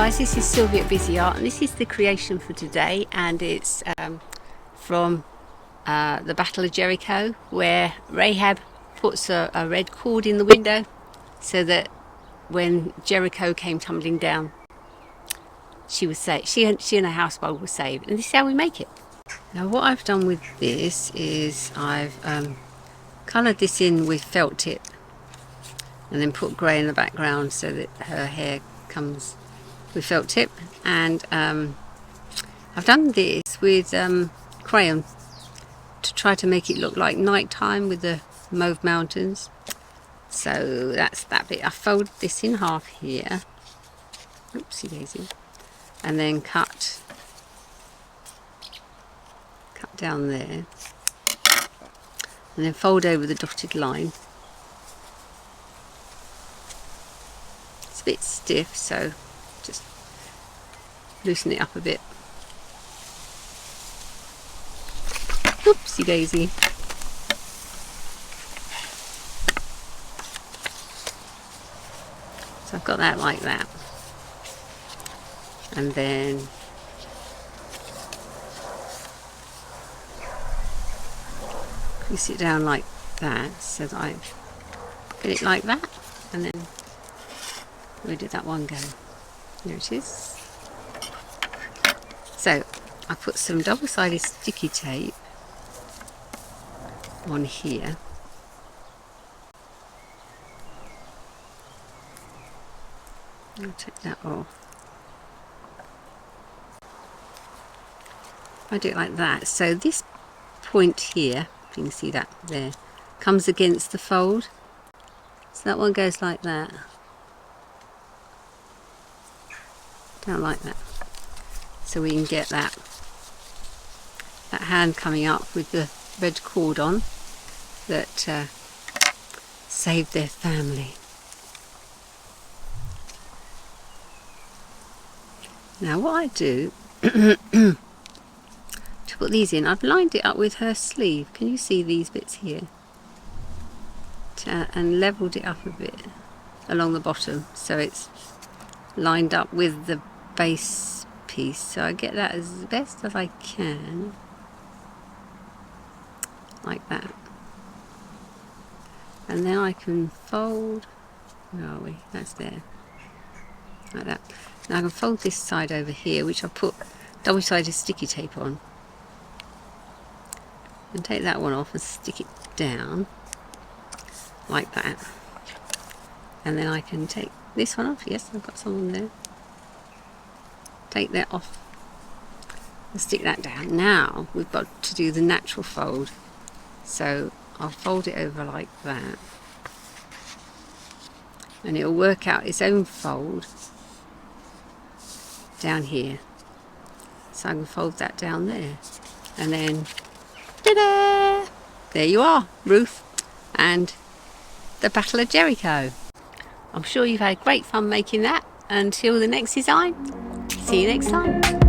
guys, this is Sylvia at Busy Art, and this is the creation for today, and it's from the Battle of Jericho, where Rahab puts a red cord in the window so that when Jericho came tumbling down, she was saved. She and her household were saved, and this is how we make it. Now what I've done with this is I've coloured this in with felt tip and then put grey in the background so that her hair comes with felt tip, and I've done this with crayon to try to make it look like nighttime with the mauve mountains. So that's that bit. I fold this in half here, oopsie daisy, and then cut down there, and then fold over the dotted line. It's a bit stiff, so just loosen it up a bit. Oopsie daisy. So I've got that like that, and then place it down like that so that I get it like that, and then where did that one go? There it is. So I put some double-sided sticky tape on here, I'll take that off. I do it like that, so this point here, if you can see that there, comes against the fold, so that one goes like that, down like that, so we can get that hand coming up with the red cord on that saved their family. Now what I do to put these in, I've lined it up with her sleeve. Can you see these bits here? And levelled it up a bit along the bottom so it's lined up with the base piece, so I get that as best as I can, like that, and then I can fold, where are we, that's there, like that. Now I can fold this side over here, which I put double-sided sticky tape on, and take that one off and stick it down like that, and then I can take this one off. Yes, I've got some on there. Take that off and stick that down. Now we've got to do the natural fold, so I'll fold it over like that, and it'll work out its own fold down here, so I can fold that down there, and then ta-da! There you are, Ruth and the Battle of Jericho. I'm sure you've had great fun making that. Until the next design, see you next time.